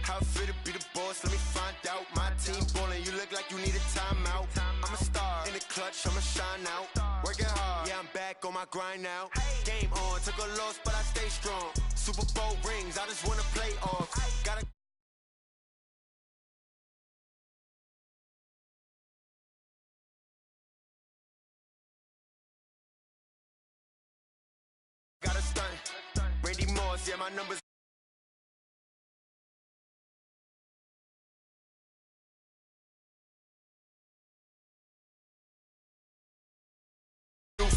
How fit to be the boss? Let me find out. My team ballin', you look like you need a timeout. I'm a star in the clutch, I'ma shine out. Working hard, yeah, I'm back on my grind now. Game on, took a loss, but I stay strong. Super Bowl rings, I just wanna play off. Gotta stunt. Randy Moss, yeah, my numbers.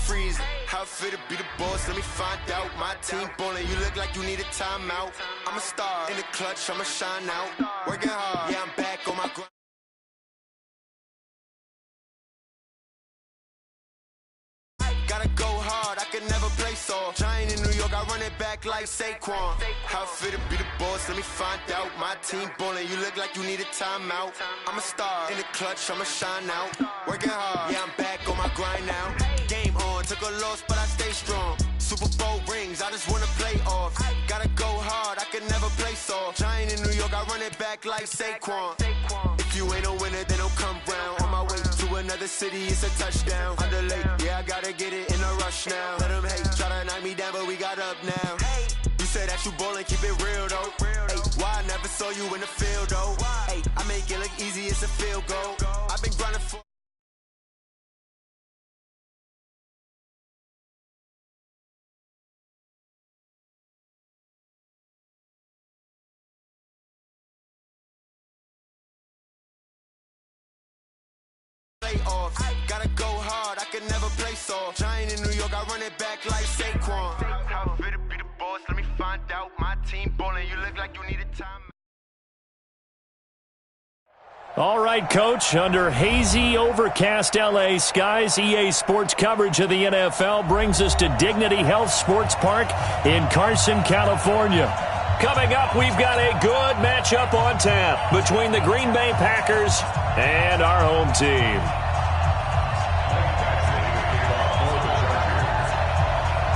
Freeze. How fit to be the boss? Let me find out. My team ballin', you look like you need a timeout. I'm a star in the clutch, I'ma shine out. Working hard, yeah, I'm back on my grind. Gotta go hard, I can never play soft. Giant in New York, I run it back like Saquon. How fit to be the boss? Let me find out. My team ballin', you look like you need a timeout. I'm a star in the clutch, I'ma shine out. Working hard, yeah, I'm back on my grind now. Game on, took a loss, but I stay strong. Super Bowl rings, I just wanna play off. Gotta go hard, I can never play soft. Giant in New York, I run it back like Saquon. If you ain't a winner, then don't come round. On my way to another city, it's a touchdown. Underlay, yeah, I gotta get it in a rush now. Let them hate, try to knock me down, but we got up now. You said that you ballin', keep it real though. Hey, why I never saw you in the field though? Hey, I make it look easy, it's a field goal. I've been grinding for. Off. Gotta go hard, I can never play soft. Giant in New York, I run it back like Saquon. How fit to be the boss? Let me find out. My team ballin', you look like you need a time. All right, Coach, under hazy, overcast LA skies, EA Sports coverage of the NFL brings us to Dignity Health Sports Park in Carson, California. Coming up, we've got a good matchup on tap between the Green Bay Packers and our home team.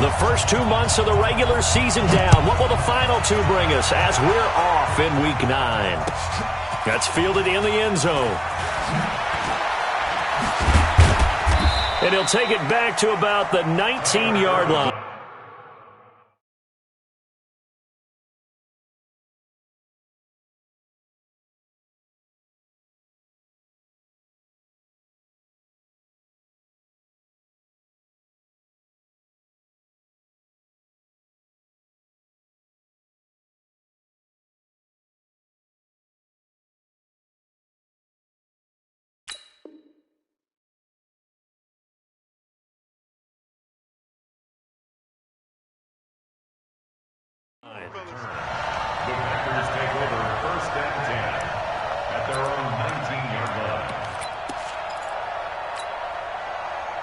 The first 2 months of the regular season down. What will the final two bring us as we're off in Week 9? That's fielded in the end zone. And he'll take it back to about the 19-yard line. The Packers take over first and 10 at their own 19-yard line.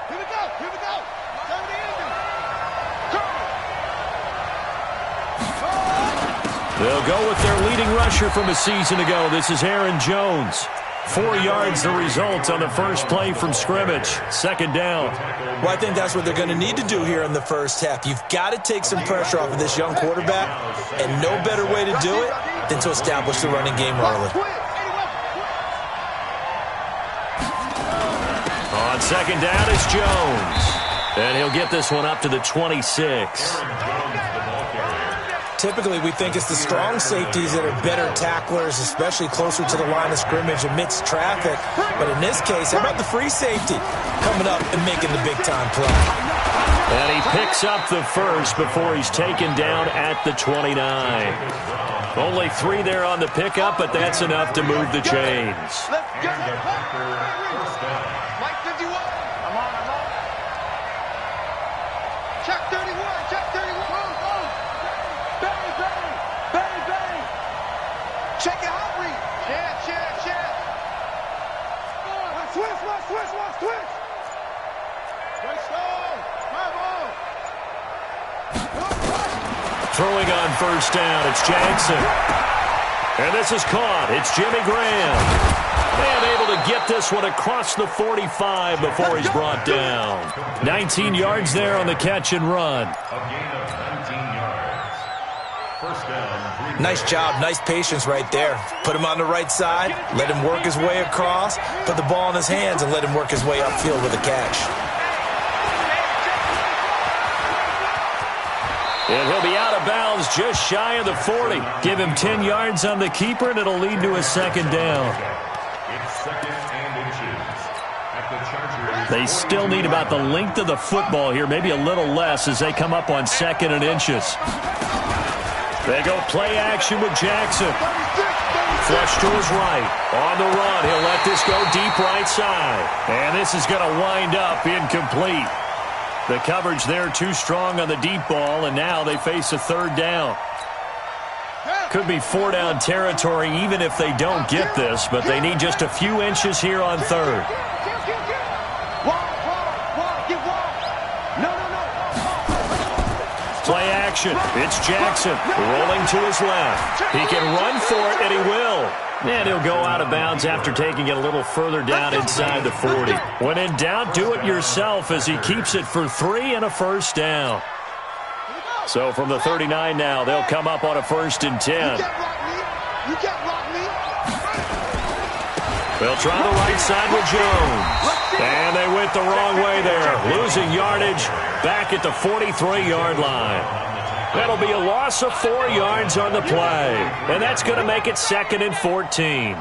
Here we go, here we go. Turn the engine. They'll go with their leading rusher from a season ago. This is Aaron Jones. 4 yards the result on the first play from scrimmage. Second down. Well, I think that's what they're going to need to do here in the first half. You've got to take some pressure off of this young quarterback, and no better way to do it than to establish the running game early. On second down is Jones. And he'll get this one up to the 26. Typically, we think it's the strong safeties that are better tacklers, especially closer to the line of scrimmage amidst traffic. But in this case, how about the free safety coming up and making the big-time play? And he picks up the first before he's taken down at the 29. Only 3 there on the pickup, but that's enough to move the chains. Let's get it. Mike 51. I'm on. Check 31. Check 31. Bang. Check it out, Reed. Check. Switch. Right stone. Throwing on first down, it's Jackson. And this is caught. It's Jimmy Graham. And able to get this one across the 45 before he's brought down. 19 yards there on the catch and run. A gain of 19 yards. First down. Nice job, nice patience right there. Put him on the right side, let him work his way across, put the ball in his hands, and let him work his way upfield with a catch. And he'll be out of bounds just shy of the 40. Give him 10 yards on the keeper, and it'll lead to a second down. It's second and inches. At the Chargers. They still need about the length of the football here, maybe a little less as they come up on second and inches. They go play action with Jackson. Flush to his right. On the run, he'll let this go deep right side. And this is going to wind up incomplete. The coverage there too strong on the deep ball, and now they face a third down. Could be 4-down territory even if they don't get this, but they need just a few inches here on third. Play action. It's Jackson rolling to his left. He can run for it, and he will. And he'll go out of bounds after taking it a little further down inside the 40. When in doubt, do it yourself as he keeps it for 3 and a first down. So from the 39 now, they'll come up on a 1st and 10. They'll try the right side with Jones. And they went the wrong way there. Losing yardage back at the 43-yard line. That'll be a loss of 4 yards on the play. And that's going to make it 2nd and 14.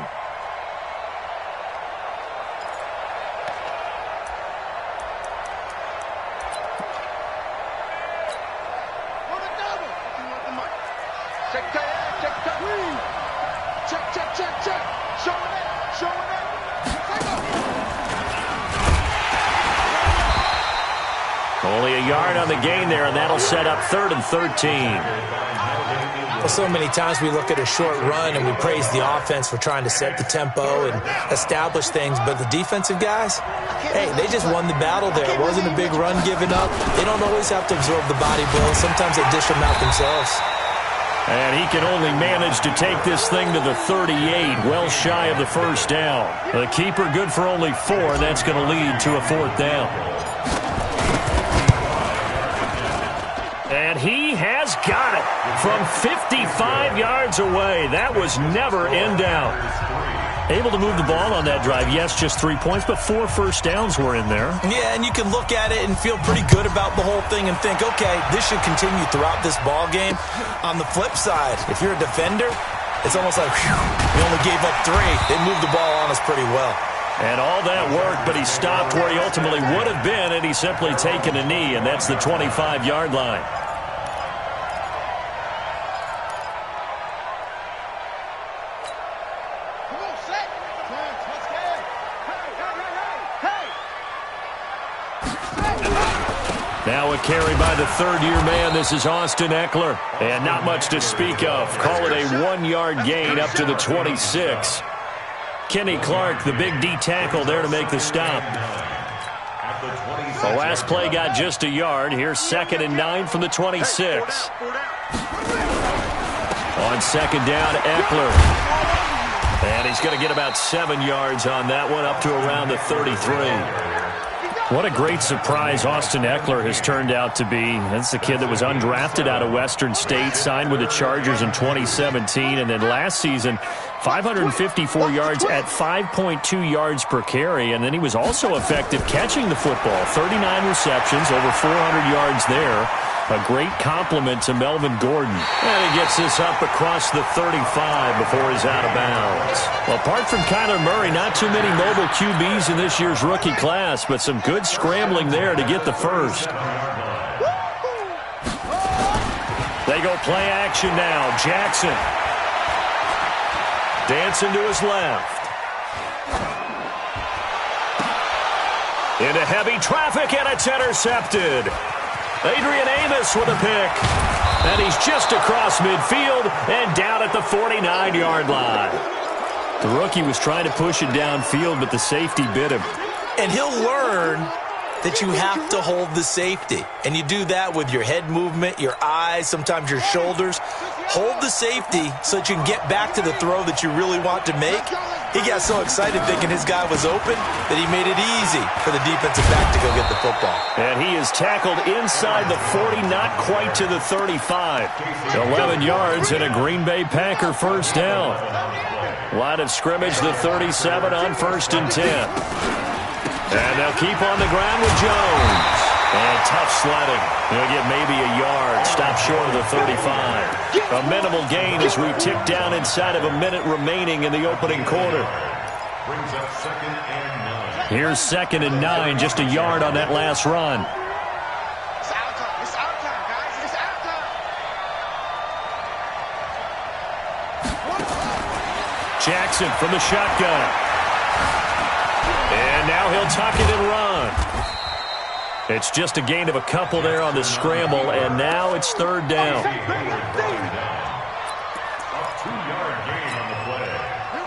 Only a yard on the gain there, and that'll set up 3rd and 13. Well, so many times we look at a short run and we praise the offense for trying to set the tempo and establish things, but the defensive guys, hey, they just won the battle there. It wasn't a big run given up. They don't always have to absorb the body blows. Sometimes they dish them out themselves. And he can only manage to take this thing to the 38, well shy of the first down. The keeper good for only 4, and that's going to lead to a 4th down. And he has got it from 55 yards away. That was never in doubt. Able to move the ball on that drive. Yes, just 3 points, but 4 first downs were in there. Yeah, and you can look at it and feel pretty good about the whole thing and think, okay, this should continue throughout this ball game. On the flip side, if you're a defender, it's almost like, whew, we only gave up 3. They moved the ball on us pretty well. And all that worked, but he stopped where he ultimately would have been, and he's simply taken a knee, and that's the 25-yard line. Now a carry by the third-year man. This is Austin Eckler. And not much to speak of. Call it a 1-yard gain up to the 26. Kenny Clark, the big D tackle there to make the stop. The last play got just a yard. Here's 2nd and 9 from the 26. On 2nd down, Eckler. And he's going to get about 7 yards on that one, up to around the 33. What a great surprise Austin Eckler has turned out to be. That's the kid that was undrafted out of Western State, signed with the Chargers in 2017, and then last season, 554 yards at 5.2 yards per carry, and then he was also effective catching the football. 39 receptions, over 400 yards there. A great compliment to Melvin Gordon. And he gets this up across the 35 before he's out of bounds. Well, apart from Kyler Murray, not too many mobile QBs in this year's rookie class, but some good scrambling there to get the first. They go play action now. Jackson. Dancing to his left. Into heavy traffic, and it's intercepted. Adrian Amos with a pick. And he's just across midfield and down at the 49-yard line. The rookie was trying to push it downfield, but the safety bit him. And he'll learn that you have to hold the safety. And you do that with your head movement, your eyes, sometimes your shoulders. Hold the safety so that you can get back to the throw that you really want to make. He got so excited thinking his guy was open that he made it easy for the defensive back to go get the football. And he is tackled inside the 40, not quite to the 35. 11 yards and a Green Bay Packer first down. Line of scrimmage, the 37 on 1st and 10. And they'll keep on the ground with Jones. And tough sledding. He'll get maybe a yard. Stop short of the 35. A minimal gain as we tick down inside of a minute remaining in the opening quarter. Brings up 2nd and 9. Here's 2nd and 9, just a yard on that last run. It's our time. It's our time, guys. It's our time. Jackson from the shotgun. And now he'll tuck it and run. It's just a gain of a couple there on the scramble, and now it's 3rd down.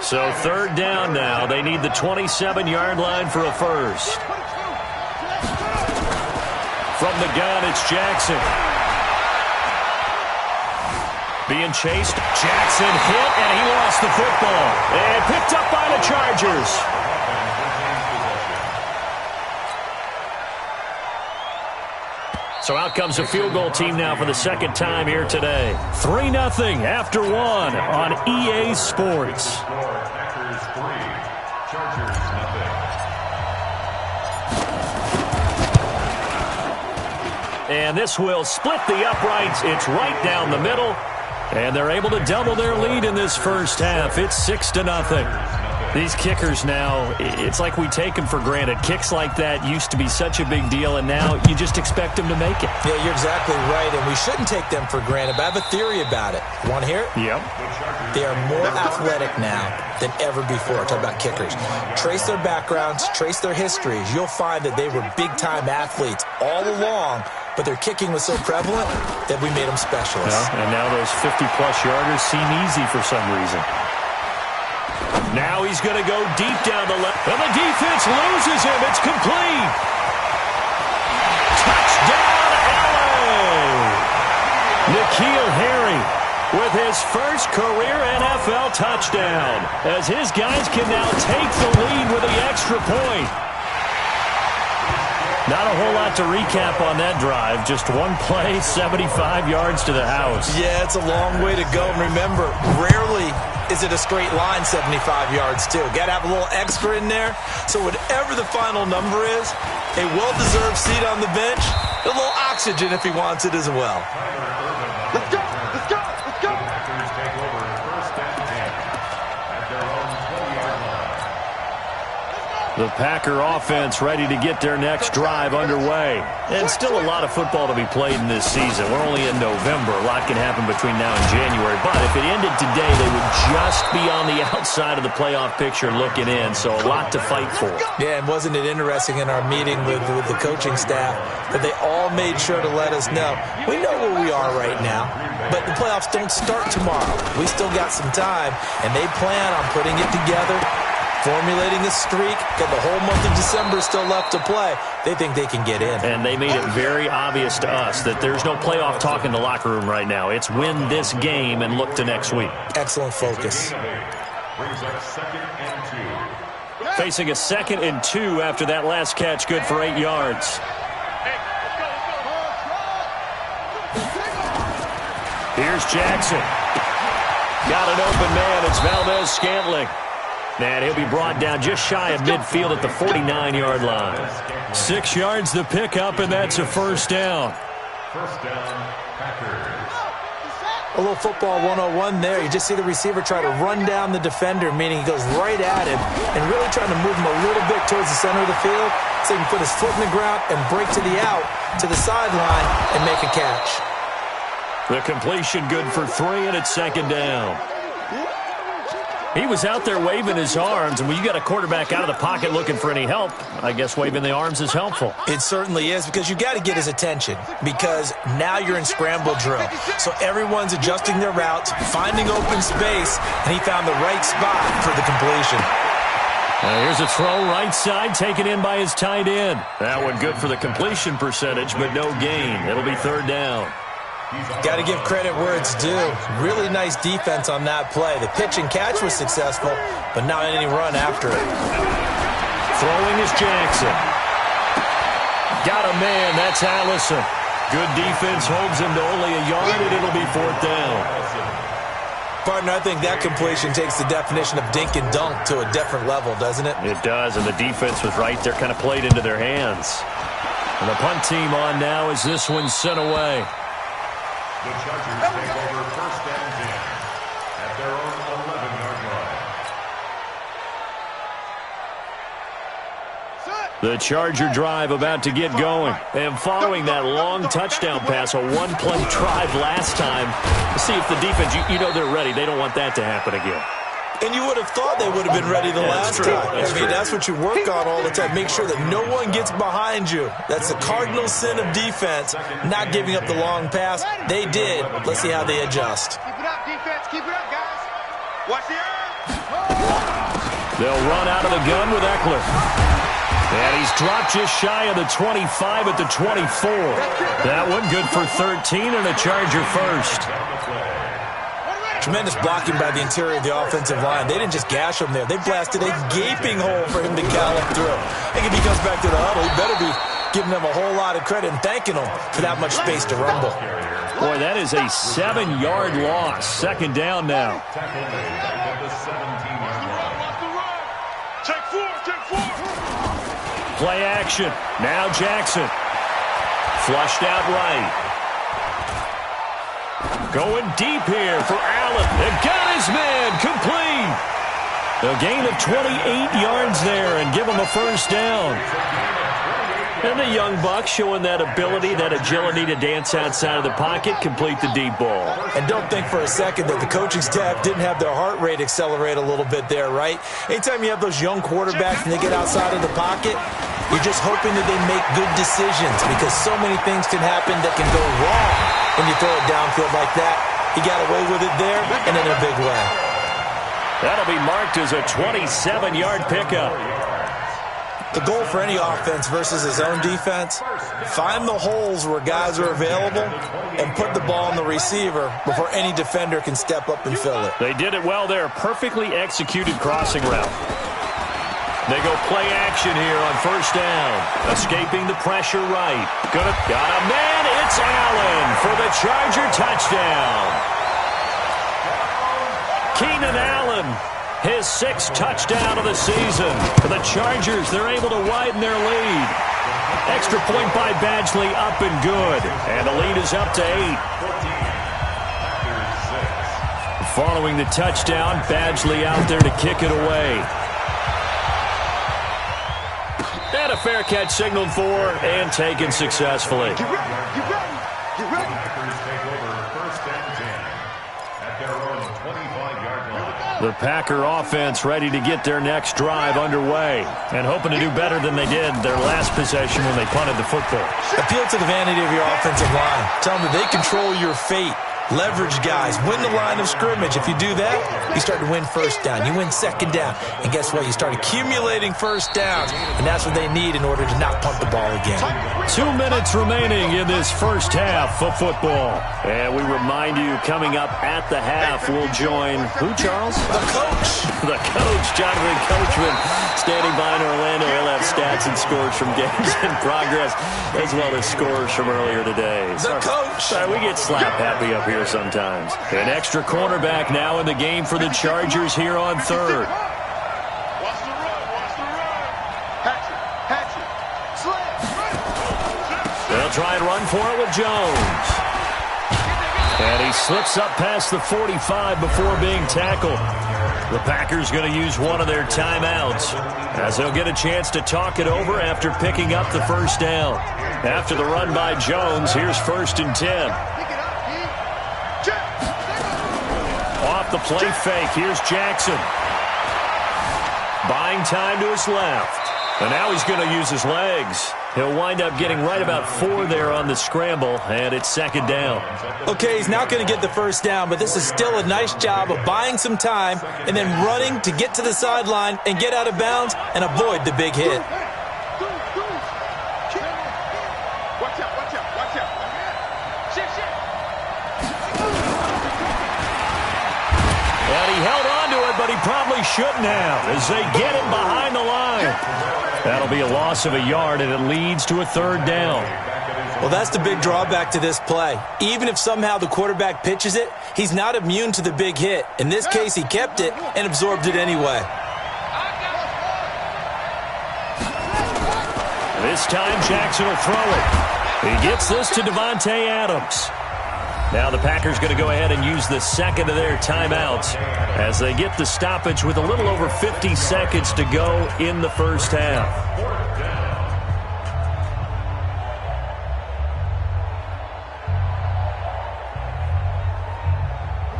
So 3rd down now. They need the 27-yard line for a first. From the gun, it's Jackson. Being chased. Jackson hit, and he lost the football. And picked up by the Chargers. So out comes a field goal team now for the 2nd time here today. 3-0 after 1 on EA Sports. Packers 3, Chargers nothing. And this will split the uprights. It's right down the middle. And they're able to double their lead in this first half. It's 6-0. These kickers now, it's like we take them for granted. Kicks like that used to be such a big deal, and now you just expect them to make it. Yeah, you're exactly right, and we shouldn't take them for granted, but I have a theory about it. Want to hear it? Yep. They are more athletic now than ever before. Talk about kickers. Trace their backgrounds, trace their histories. You'll find that they were big-time athletes all along, but their kicking was so prevalent that we made them specialists. Yeah, and now those 50-plus yarders seem easy for some reason. Now he's going to go deep down the left. And the defense loses him. It's complete. Touchdown, LA! N'Keal Harry with his first career NFL touchdown, as his guys can now take the lead with the extra point. Not a whole lot to recap on that drive. Just one play, 75 yards to the house. Yeah, it's a long way to go. And remember, rarely is it a straight line 75 yards, too. Got to have a little extra in there. So whatever the final number is, a well-deserved seat on the bench, a little oxygen if he wants it as well. Let's go. Let's go. Let's go. Packers take over 1st and 10 at their own 20-yard line. The Packer offense ready to get their next drive underway. And still a lot of football to be played in this season. We're only in November. A lot can happen between now and January. But if it ended today, they would just be on the outside of the playoff picture looking in. So a lot to fight for. Yeah, and wasn't it interesting in our meeting with the coaching staff that they all made sure to let us know, we know where we are right now, but the playoffs don't start tomorrow. We still got some time, and they plan on putting it together, formulating a streak, got the whole month of December still left to play. They think they can get in. And they made it very obvious to us that there's no playoff talk in the locker room right now. It's win this game and look to next week. Excellent focus. Brings up 2nd and 2. Facing a 2nd and 2 after that last catch, good for 8 yards. Here's Jackson. Got an open man. It's Valdez-Scantling. And he'll be brought down just shy of midfield at the 49-yard line. 6 yards the pickup, and that's a first down. First down, Packers. A little football 101 there. You just see the receiver try to run down the defender, meaning he goes right at him and really trying to move him a little bit towards the center of the field so he can put his foot in the ground and break to the out, to the sideline, and make a catch. The completion good for 3, and it's 2nd down. He was out there waving his arms, and when you got a quarterback out of the pocket looking for any help, I guess waving the arms is helpful. It certainly is, because you got to get his attention, because now you're in scramble drill. So everyone's adjusting their routes, finding open space, and he found the right spot for the completion. Here's a throw right side taken in by his tight end. That one good for the completion percentage, but no gain. It'll be third down. Got to give credit where it's due. Really nice defense on that play. The pitch and catch was successful, but not any run after it. Throwing is Jackson. Got a man. That's Allison. Good defense holds him to only a yard, and it'll be fourth down. Partner, I think that completion takes the definition of dink and dunk to a different level, doesn't it? It does, and the defense was right there, kind of played into their hands. And the punt team on now as this one's sent away. The Chargers take over first and 10 at their own 11-yard line. The Charger drive about to get going. And following that long touchdown pass, a one-play drive last time, see if the defense, you know they're ready. They don't want that to happen again. And you would have thought they would have been ready the last time. That's what you work on all the time. Make sure that no one gets behind you. That's the cardinal sin of defense, not giving up the long pass. They did. Let's see how they adjust. Keep it up, defense. Keep it up, guys. Watch the earth. They'll run out of the gun with Eckler. And he's dropped just shy of the 25 at the 24. That one good for 13 and a Charger first. Tremendous blocking by the interior of the offensive line. They didn't just gash him there. They blasted a gaping hole for him to gallop through. I think if he comes back to the huddle, he better be giving them a whole lot of credit and thanking them for that much space to rumble. Boy, that is a 7-yard loss. Second down now. Take four. Play action. Now Jackson. Flushed out right. Going deep here for Allen. They got his man complete. A gain of 28 yards there and give him a first down. And the young buck showing that ability, that agility to dance outside of the pocket, complete the deep ball. And don't think for a second that the coaching staff didn't have their heart rate accelerate a little bit there, right? Anytime you have those young quarterbacks and they get outside of the pocket, you're just hoping that they make good decisions because so many things can happen that can go wrong when you throw it downfield like that. He got away with it there and in a big way. That'll be marked as a 27-yard pickup. The goal for any offense versus his own defense, find the holes where guys are available and put the ball on the receiver before any defender can step up and fill it. They did it well there. Perfectly executed crossing route. They go play action here on first down. Escaping the pressure right. Got a man. It's Allen for the Charger touchdown. Keenan Allen, his 6th touchdown of the season. For the Chargers, they're able to widen their lead. Extra point by Badgley, up and good. And the lead is up to 8. Following the touchdown, Badgley out there to kick it away. And a fair catch signaled for and taken successfully. Get ready. Take over first and 10 at their own 25-yard line. The Packer offense ready to get their next drive underway and hoping to do better than they did their last possession when they punted the football. Appeal to the vanity of your offensive line. Tell them that they control your fate. Leverage guys. Win the line of scrimmage. If you do that, you start to win first down. You win second down. And guess what? You start accumulating first downs. And that's what they need in order to not punt the ball again. 2 minutes remaining in this first half of football. And we remind you, coming up at the half, we'll join who, Charles? The coach. The coach, Jonathan Coachman, standing by in Orlando. He'll have stats and scores from games in progress, as well as scores from earlier today. The coach. Sorry, we get slap happy up here sometimes. An extra cornerback now in the game for the Chargers here on third. Watch the run. Hatchet. Slam. They'll try and run for it with Jones. And he slips up past the 45 before being tackled. The Packers going to use one of their timeouts as they'll get a chance to talk it over after picking up the first down. After the run by Jones, here's first and 10. Off the play fake, here's Jackson. Buying time to his left. And now he's going to use his legs. He'll wind up getting right about 4 there on the scramble, and it's second down. Okay, he's not going to get the first down, but this is still a nice job of buying some time and then running to get to the sideline and get out of bounds and avoid the big hit. And he held on to it, but he probably shouldn't have as they get him behind the line. That'll be a loss of a yard, and it leads to a third down. Well, that's the big drawback to this play. Even if somehow the quarterback pitches it, he's not immune to the big hit. In this case, he kept it and absorbed it anyway. This time, Jackson will throw it. He gets this to Devontae Adams. Now the Packers going to go ahead and use the second of their timeouts as they get the stoppage with a little over 50 seconds to go in the first half.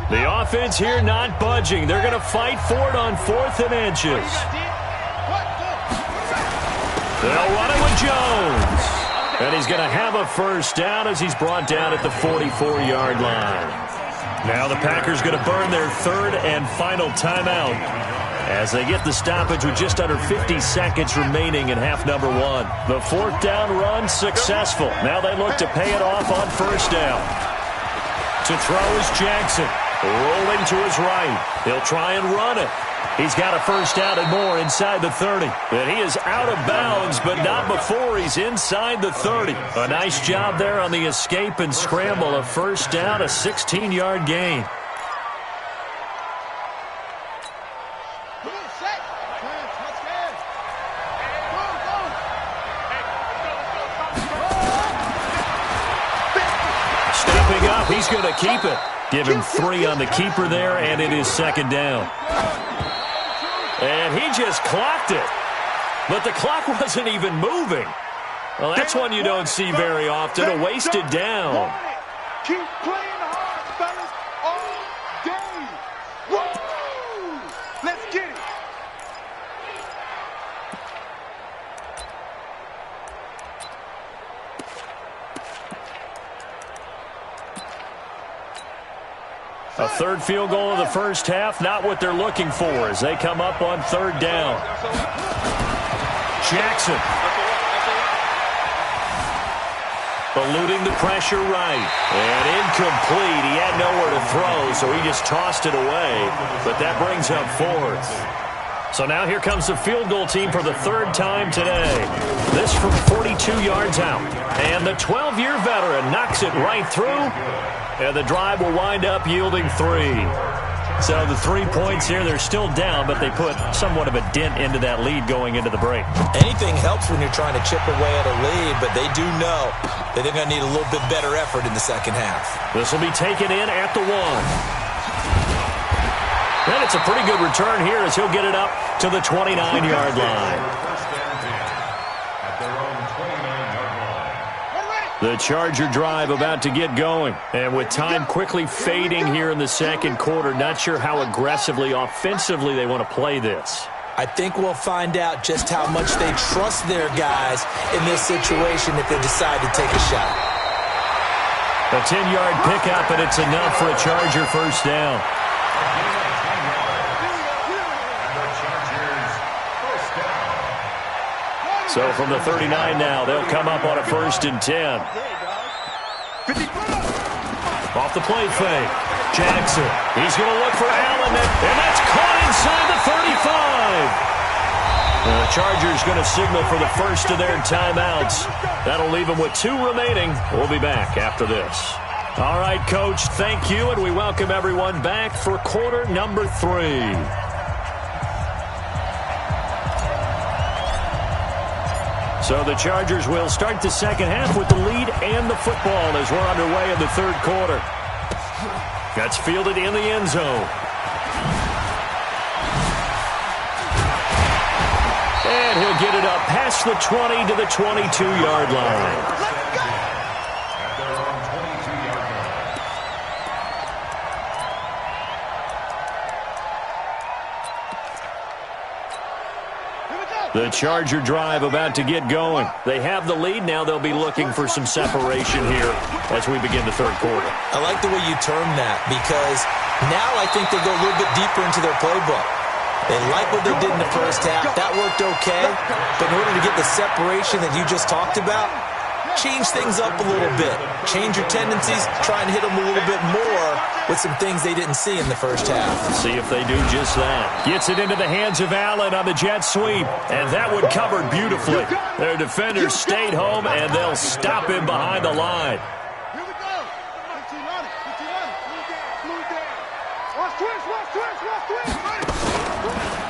The offense here not budging. They're going to fight for it on 4th and inches. They'll run it with Jones. And he's going to have a first down as he's brought down at the 44-yard line. Now the Packers going to burn their third and final timeout as they get the stoppage with just under 50 seconds remaining in half number 1. The 4th down run successful. Now they look to pay it off on first down. To throw is Jackson. Rolling to his right. He'll try and run it. He's got a first down and more inside the 30. And he is out of bounds, but not before he's inside the 30. A nice job there on the escape and scramble. A first down, a 16-yard gain. Stepping up, he's going to keep it. Give him 3 on the keeper there, and it is second down. And he just clocked it. But the clock wasn't even moving. Well, that's one you don't see very often, a wasted down. Keep playing hard, fellas, all day. Woo! Let's get it. A third field goal of the first half, not what they're looking for as they come up on third down. Jackson. Eluding the pressure right. And incomplete. He had nowhere to throw, so he just tossed it away. But that brings up 4th. So now here comes the field goal team for the 3rd time today. This from 42 yards out. And the 12-year veteran knocks it right through. And the drive will wind up yielding 3. So the 3 points here, they're still down, but they put somewhat of a dent into that lead going into the break. Anything helps when you're trying to chip away at a lead, but they do know that they're going to need a little bit better effort in the second half. This will be taken in at the 1. And it's a pretty good return here as he'll get it up to the 29-yard line. The Charger drive about to get going. And with time quickly fading here in the second quarter, not sure how aggressively, offensively they want to play this. I think we'll find out just how much they trust their guys in this situation if they decide to take a shot. A 10-yard pickup, and it's enough for a Charger first down. So from the 39 now, they'll come up on a 1st and 10. Off the play fake. Jackson. He's going to look for Allen, and that's caught inside the 35. The Chargers going to signal for the first of their timeouts. That'll leave them with 2 remaining. We'll be back after this. All right, Coach, thank you, and we welcome everyone back for quarter number 3. So the Chargers will start the second half with the lead and the football as we're underway in the third quarter. That's fielded in the end zone. And he'll get it up past the 20 to the 22-yard line. The Charger drive about to get going. They have the lead. Now they'll be looking for some separation here as we begin the third quarter. I like the way you term that because now I think they go a little bit deeper into their playbook. They like what they did in the first half. That worked okay. But in order to get the separation that you just talked about, change things up a little bit. Change your tendencies. Try and hit them a little bit more with some things they didn't see in the first half. See if they do just that. Gets it into the hands of Allen on the jet sweep. And that one covered beautifully. Their defenders stayed home, and they'll stop him behind the line.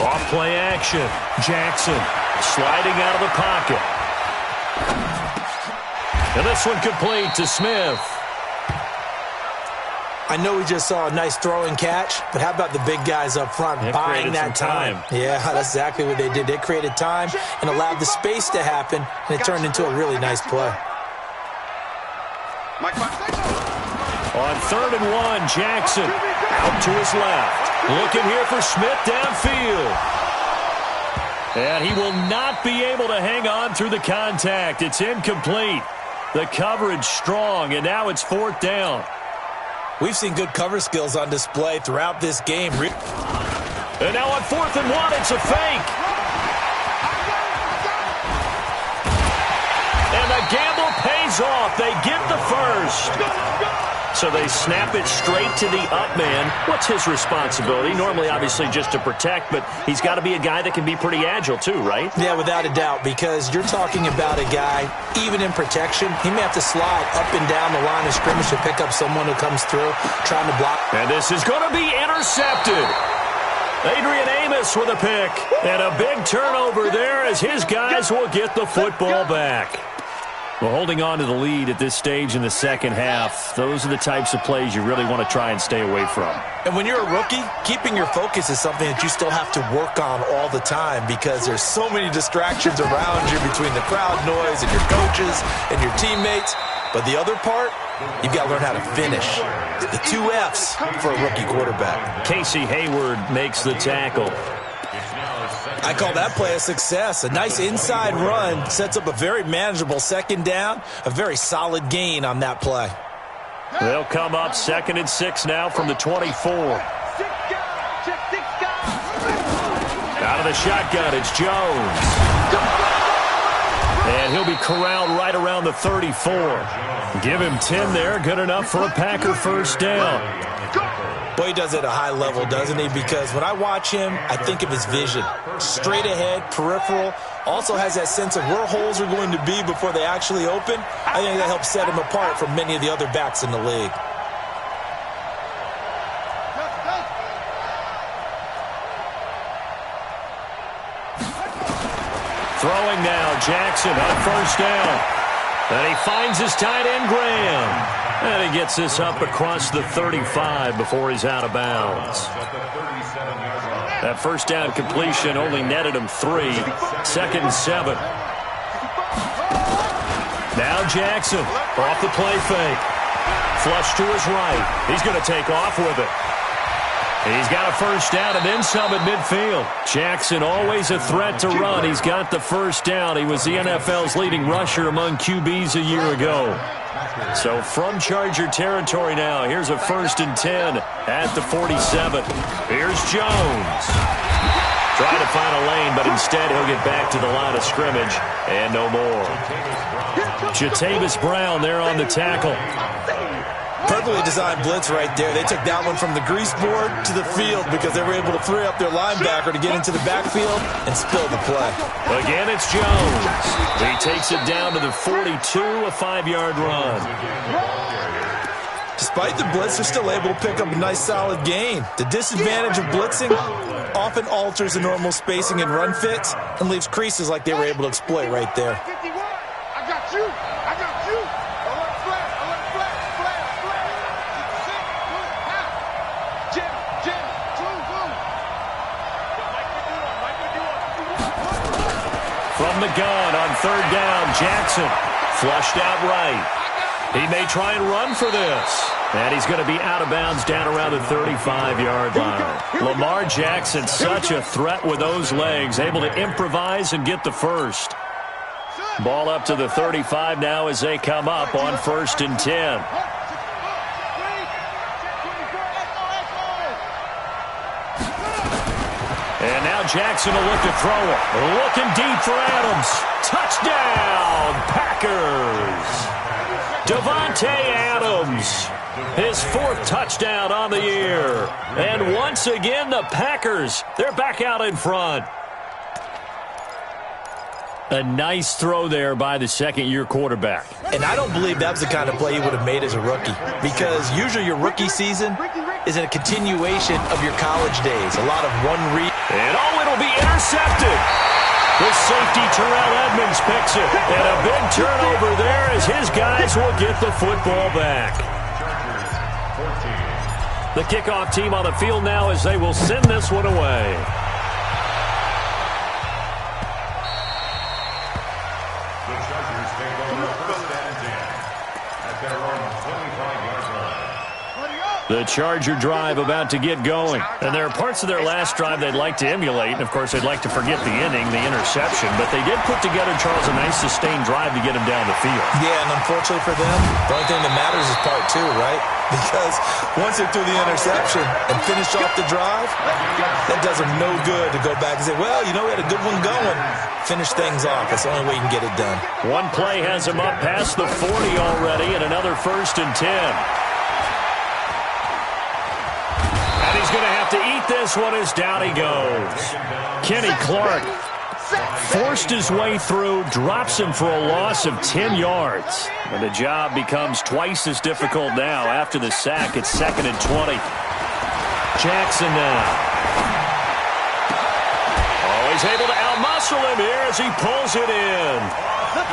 Off play action. Jackson sliding out of the pocket. And this one complete to Smith. I know we just saw a nice throwing catch, but how about the big guys up front buying that time? Yeah, that's exactly what they did. They created time and allowed the space to happen, and it turned into a really nice play. On 3rd and 1, Jackson out to his left. Looking here for Smith downfield. And he will not be able to hang on through the contact. It's incomplete. The coverage strong, and now it's 4th down. We've seen good cover skills on display throughout this game. And now on 4th and 1, it's a fake. And the gamble pays off. They get the first. So they snap it straight to the up man. What's his responsibility? Normally, obviously, just to protect, but he's got to be a guy that can be pretty agile too, right? Yeah, without a doubt, because you're talking about a guy, even in protection, he may have to slide up and down the line of scrimmage to pick up someone who comes through, trying to block. And this is going to be intercepted. Adrian Amos with a pick. And a big turnover there as his guys will get the football back. Well, holding on to the lead at this stage in the second half, those are the types of plays you really want to try and stay away from. And when you're a rookie, keeping your focus is something that you still have to work on all the time because there's so many distractions around you between the crowd noise and your coaches and your teammates. But the other part, you've got to learn how to finish. The 2 Fs for a rookie quarterback. Casey Hayward makes the tackle. I call that play a success. A nice inside run sets up a very manageable 2nd down, a very solid gain on that play. They'll come up 2nd and 6 now from the 24. Out of the shotgun, it's Jones. And he'll be corralled right around the 34. Give him 10 there, good enough for a Packer 1st down. Boy, he does it at a high level, doesn't he? Because when I watch him, I think of his vision. Straight ahead, peripheral. Also has that sense of where holes are going to be before they actually open. I think that helps set him apart from many of the other backs in the league. Throwing now, Jackson on 1st down. And he finds his tight end, Graham. And he gets this up across the 35 before he's out of bounds. That 1st down completion only netted him 3. 2nd and 7. Now Jackson off the play fake. Flush to his right. He's going to take off with it. He's got a 1st down and then some at midfield. Jackson always a threat to run. He's got the 1st down. He was the NFL's leading rusher among QBs a year ago. So from Charger territory now, here's a 1st and 10 at the 47. Here's Jones. Trying to find a lane, but instead he'll get back to the line of scrimmage and no more. Jatavis Brown there on the tackle. Perfectly designed blitz right there. They took that one from the grease board to the field because they were able to free up their linebacker to get into the backfield and spill the play. Again, it's Jones. He takes it down to the 42, a 5-yard run. Despite the blitz, they're still able to pick up a nice solid gain. The disadvantage of blitzing often alters the normal spacing and run fits and leaves creases like they were able to exploit right there. I got you. I got you. From the gun on 3rd down, Jackson flushed out right. He may try and run for this. And he's going to be out of bounds down around the 35-yard line. Lamar Jackson, such a threat with those legs, able to improvise and get the first. Ball up to the 35 now as they come up on 1st and 10. And now Jackson will look to throw it. Looking deep for Adams. Touchdown, Packers. Davante Adams, his 4th touchdown on the year. And once again, the Packers, they're back out in front. A nice throw there by the second-year quarterback. And I don't believe that was the kind of play he would have made as a rookie, because usually your rookie season is a continuation of your college days. A lot of one read. And it'll be intercepted. The safety, Terrell Edmonds, picks it. And a big turnover there as his guys will get the football back. The kickoff team on the field now as they will send this one away. The Charger drive about to get going. And there are parts of their last drive they'd like to emulate. And, of course, they'd like to forget the inning, the interception. But they did put together, Charles, a nice sustained drive to get him down the field. Yeah, and unfortunately for them, the only thing that matters is part 2, right? Because once they threw the interception and finished off the drive, that does them no good to go back and say, well, you know, we had a good one going. Finish things off. That's the only way you can get it done. One play has him up past the 40 already, and another 1st and 10. He's going to have to eat this one as down he goes. Kenny Clark forced his way through, drops him for a loss of 10 yards. And the job becomes twice as difficult now after the sack. It's 2nd and 20. Jackson now. Oh, he's able to outmuscle him here as he pulls it in.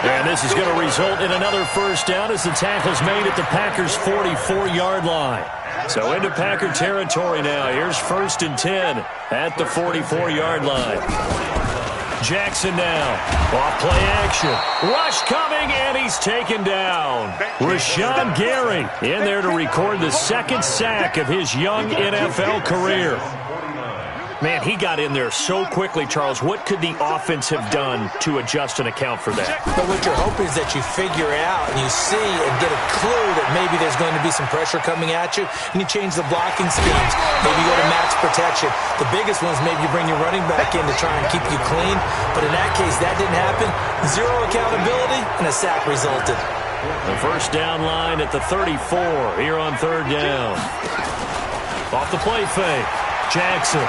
And this is going to result in another 1st down as the tackle's made at the Packers' 44-yard line. So into Packer territory now. Here's 1st and 10 at the 44-yard line. Jackson now. Off play action. Rush coming, and he's taken down. Rashawn Gary in there to record the 2nd sack of his young NFL career. Man, he got in there so quickly, Charles. What could the offense have done to adjust and account for that? But what you're hoping is that you figure out and you see and get a clue that maybe there's going to be some pressure coming at you, and you change the blocking schemes. Maybe you go to max protection. The biggest one is maybe you bring your running back in to try and keep you clean. But in that case, that didn't happen. 0 accountability, and a sack resulted. The 1st down line at the 34 here on 3rd down. Off the play fake. Jackson.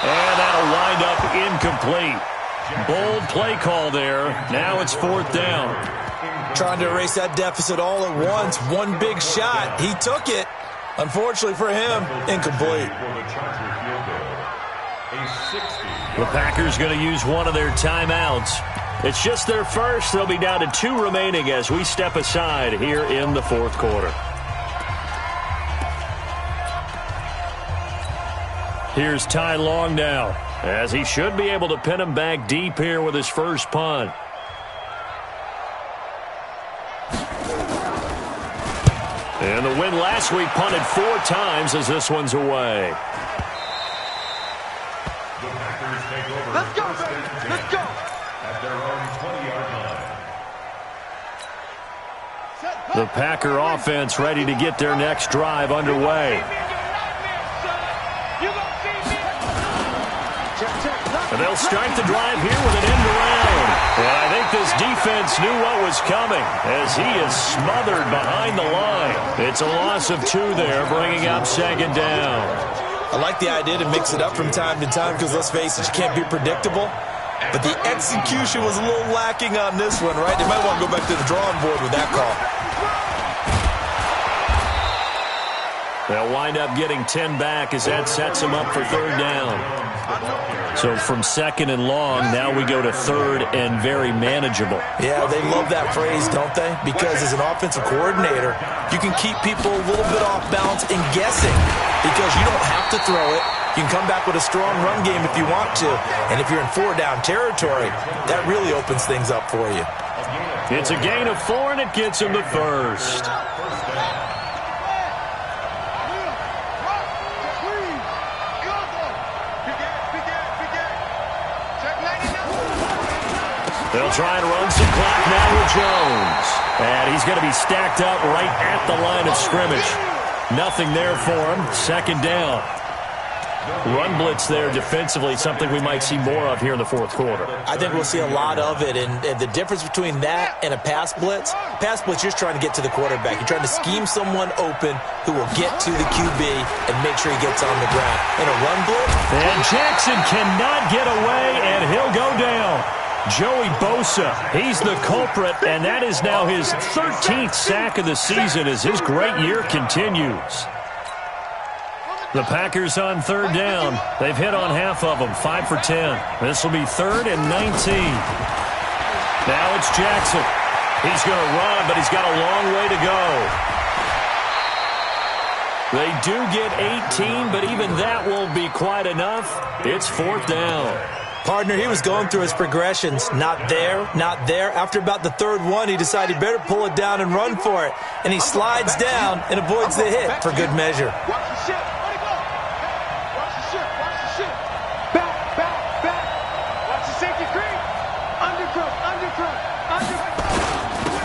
And that'll wind up incomplete. Bold play call there. Now it's 4th down. Trying to erase that deficit all at once. One big shot. He took it. Unfortunately for him, incomplete. The Packers going to use one of their timeouts. It's just their first. They'll be down to 2 remaining as we step aside here in the 4th quarter. Here's Ty Long now, as he should be able to pin him back deep here with his first punt. And the win last week punted 4 times as this one's away. The Packers take over. Let's go, baby. Let's go. At their own 20-yard line. The Packer offense ready to get their next drive underway. And they'll start the drive here with an end around. And I think this defense knew what was coming as he is smothered behind the line. It's a loss of 2 there, bringing up 2nd down. I like the idea to mix it up from time to time because, let's face it, you can't be predictable. But the execution was a little lacking on this one, right? They might want to go back to the drawing board with that call. They'll wind up getting 10 back as that sets them up for 3rd down. So from 2nd and long, now we go to 3rd and very manageable. Yeah, they love that phrase, don't they? Because as an offensive coordinator, you can keep people a little bit off balance and guessing because you don't have to throw it. You can come back with a strong run game if you want to. And if you're in 4-down territory, that really opens things up for you. It's a gain of 4, and it gets him the first. They'll try and run some clock now with Jones. And he's going to be stacked up right at the line of scrimmage. Nothing there for him. Second down. Run blitz there defensively, something we might see more of here in the fourth quarter. I think we'll see a lot of it, and the difference between that and a pass blitz, you're just trying to get to the quarterback. You're trying to scheme someone open who will get to the QB and make sure he gets on the ground. In a run blitz, and Jackson cannot get away, and he'll go down. Joey Bosa, he's the culprit, and that is now his 13th sack of the season as his great year continues. The Packers on third down. They've hit on half of them, 5 for 10. This will be 3rd and 19. Now it's Jackson. He's going to run, but he's got a long way to go. They do get 18, but even that won't be quite enough. It's 4th down. Partner, he was going through his progressions. Not there, not there. After about the 3rd one, he decided he better pull it down and run for it. And he slides down and avoids the hit for good measure. Watch the ship. Let it go. Watch the ship. Watch the ship. Back. Watch the safety screen. Undercut.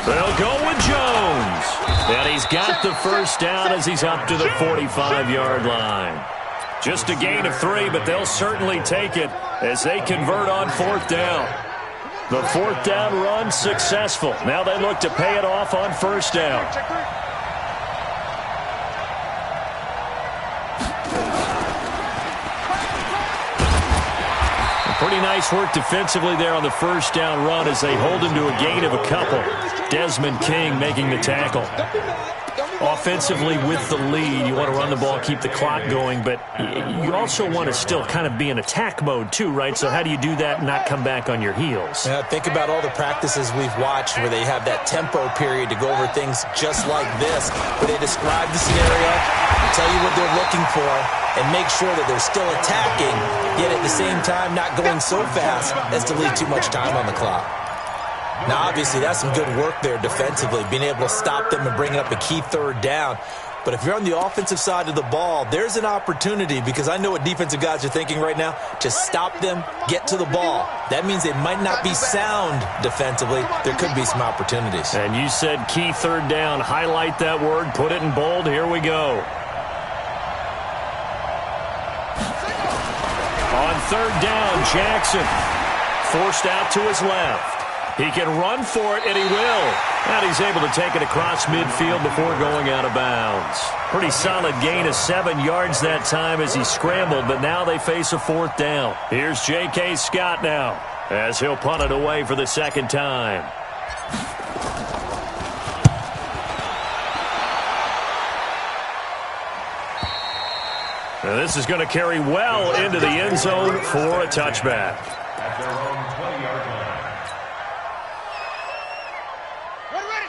They'll go with Jones. And he's got the first down as he's up to the 45-yard line. Just a gain of 3, but they'll certainly take it as they convert on 4th down. The 4th down run successful. Now they look to pay it off on 1st down. Pretty nice work defensively there on the 1st down run as they hold him to a gain of a couple. Desmond King making the tackle. Offensively with the lead, you want to run the ball, keep the clock going, but you also want to still kind of be in attack mode too, right? So how do you do that and not come back on your heels? Yeah, think about all the practices we've watched where they have that tempo period to go over things just like this, where they describe the scenario, tell you what they're looking for, and make sure that they're still attacking, yet at the same time not going so fast as to leave too much time on the clock. Now, obviously, that's some good work there defensively, being able to stop them and bring up a key 3rd down. But if you're on the offensive side of the ball, there's an opportunity, because I know what defensive guys are thinking right now, to stop them, get to the ball. That means they might not be sound defensively. There could be some opportunities. And you said key 3rd down. Highlight that word, put it in bold. Here we go. On 3rd down, Jackson forced out to his left. He can run for it, and he will. And he's able to take it across midfield before going out of bounds. Pretty solid gain of 7 yards that time as he scrambled, but now they face a 4th down. Here's J.K. Scott now as he'll punt it away for the 2nd time. And this is going to carry well into the end zone for a touchback. At their own 20-yard line.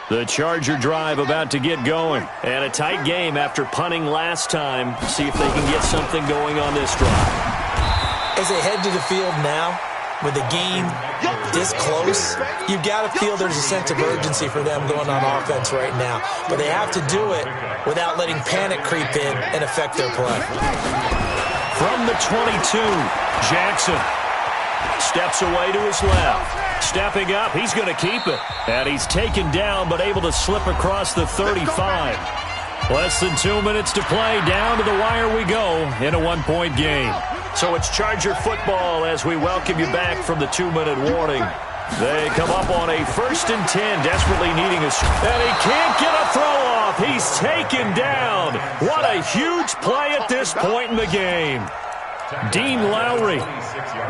The Charger drive about to get going. And a tight game after punting last time. See if they can get something going on this drive. As they head to the field now, with the game this close, you've got to feel there's a sense of urgency for them going on offense right now. But they have to do it without letting panic creep in and affect their play. From the 22, Jackson steps away to his left. Stepping up, he's going to keep it. And he's taken down, but able to slip across the 35. Less than 2 minutes to play. Down to the wire we go in a 1-point game. So it's Charger football as we welcome you back from the 2-minute warning. They come up on a 1st and 10, desperately needing a... And he can't get a throw off. He's taken down. What a huge play at this point in the game. Dean Lowry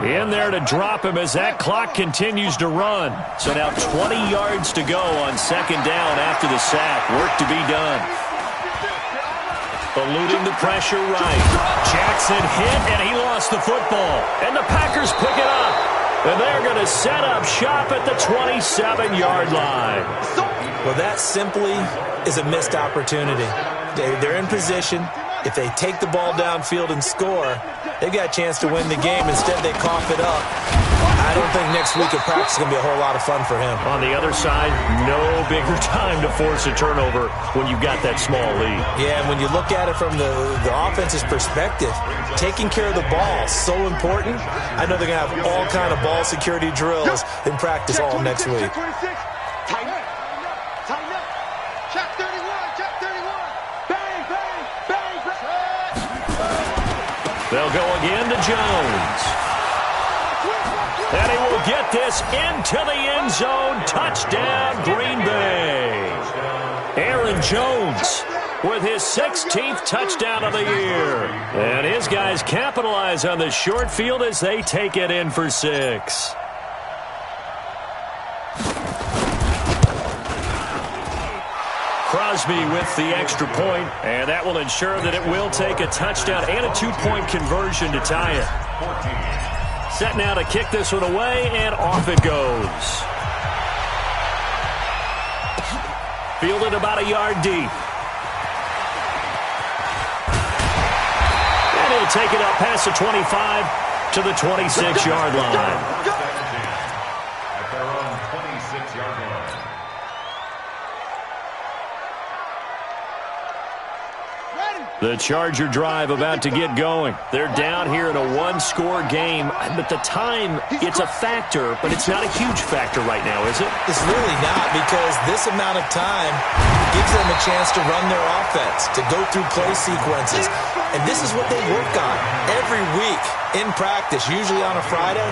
in there to drop him as that clock continues to run. So now 20 yards to go on 2nd down after the sack. Work to be done. Eluding the pressure right. Jackson hit, and he lost the football. And the Packers pick it up. And they're going to set up shop at the 27-yard line. Well, that simply is a missed opportunity. They're in position. If they take the ball downfield and score, they've got a chance to win the game. Instead, they cough it up. I don't think next week at practice is going to be a whole lot of fun for him. On the other side, no bigger time to force a turnover when you've got that small lead. Yeah, and when you look at it from the offense's perspective, taking care of the ball is so important. I know they're going to have all kind of ball security drills in practice all next week. Check 26. Tighten up. Tighten up. Check 31. Check 31. Bang, bang, bang, bang. They'll go again to Jones. And he will get this into the end zone. Touchdown, Green Bay. Aaron Jones with his 16th touchdown of the year. And his guys capitalize on the short field as they take it in for 6. Crosby with the extra point, and that will ensure that it will take a touchdown and a 2-point conversion to tie it. Set now to kick this one away, and off it goes. Fielded about a yard deep. And he'll take it up past the 25 to the 26-yard line. At their own 26-yard line. The Charger drive about to get going. They're down here in a one-score game, but the time, it's a factor, but it's not a huge factor right now, is it? It's really not, because this amount of time gives them a chance to run their offense, to go through play sequences. And this is what they work on every week in practice, usually on a Friday.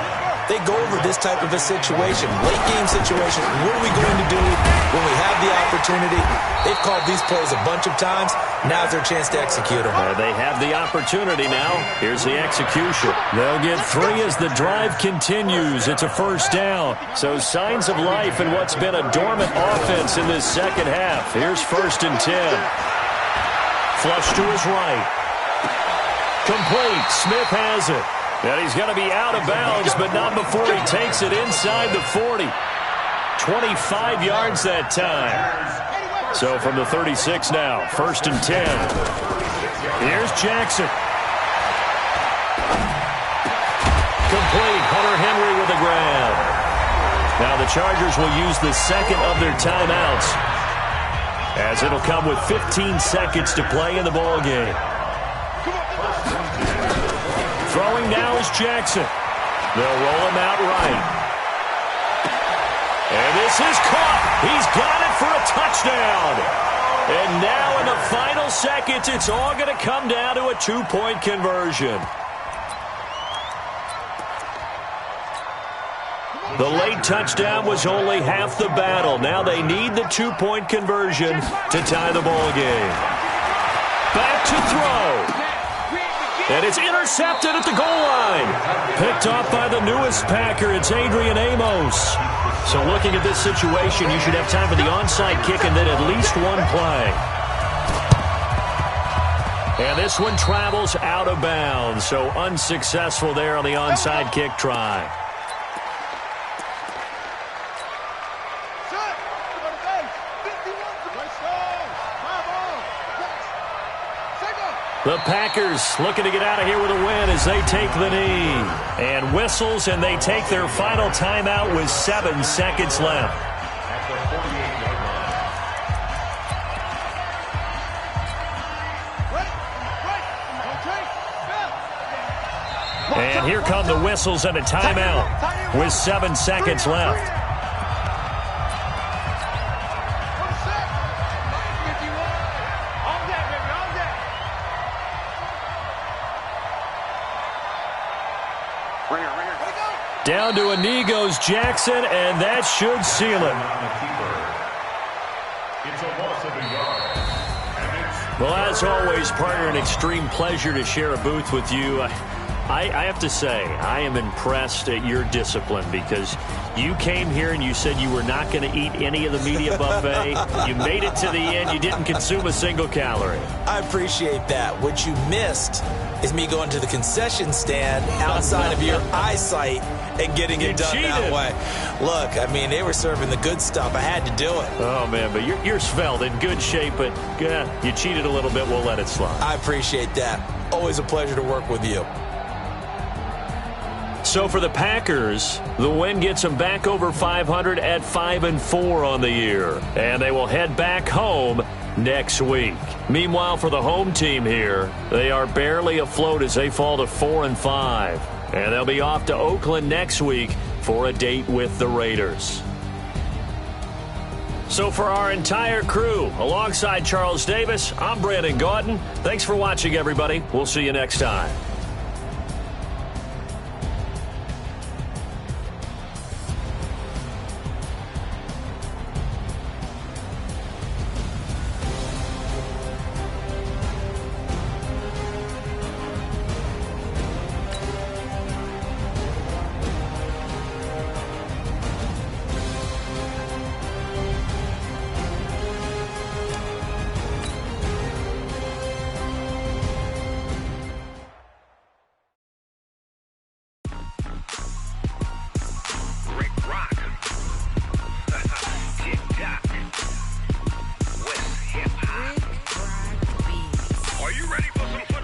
They go over this type of a situation, late-game situation. What are we going to do when we have the opportunity? They've called these plays a bunch of times. Now's their chance to execute them. They have the opportunity now. Here's the execution. They'll get 3 as the drive continues. It's a first down. So signs of life in what's been a dormant offense in this second half. Here's 1st and 10. Flush to his right. Complete. Smith has it. And he's going to be out of bounds, but not before he takes it inside the 40. 25 yards that time. So from the 36 now, 1st and 10. Here's Jackson. Complete. Hunter Henry with the grab. Now the Chargers will use the second of their timeouts, as it'll come with 15 seconds to play in the ballgame. Throwing now is Jackson. They'll roll him out right. And this is caught. He's got it for a touchdown. And now in the final seconds, it's all going to come down to a 2-point conversion. The late touchdown was only half the battle. Now they need the 2-point conversion to tie the ball game. Back to throw. And it's intercepted at the goal line. Picked off by the newest Packer. It's Adrian Amos. So looking at this situation, you should have time for the onside kick and then at least one play. And this one travels out of bounds. So unsuccessful there on the onside kick try. The Packers looking to get out of here with a win as they take the knee. And whistles, and they take their final timeout with 7 seconds left. And here come the whistles and a timeout with 7 seconds left. Down to a knee goes Jackson, and that should seal it. Well, as always, partner, an extreme pleasure to share a booth with you. I have to say, I am impressed at your discipline, because you came here and you said you were not going to eat any of the media buffet. You made it to the end. You didn't consume a single calorie. I appreciate that. What you missed is me going to the concession stand outside of your eyesight and getting it done that way. Look, I mean, they were serving the good stuff. I had to do it. Oh, man, but you're svelte, in good shape, but you cheated a little bit. We'll let it slide. I appreciate that. Always a pleasure to work with you. So for the Packers, the win gets them back over 500 at 5-4 on the year. And they will head back home next week. Meanwhile, for the home team here, they are barely afloat as they fall to 4-5. And they'll be off to Oakland next week for a date with the Raiders. So for our entire crew, alongside Charles Davis, I'm Brandon Gaudin. Thanks for watching, everybody. We'll see you next time. Are you ready for some fun?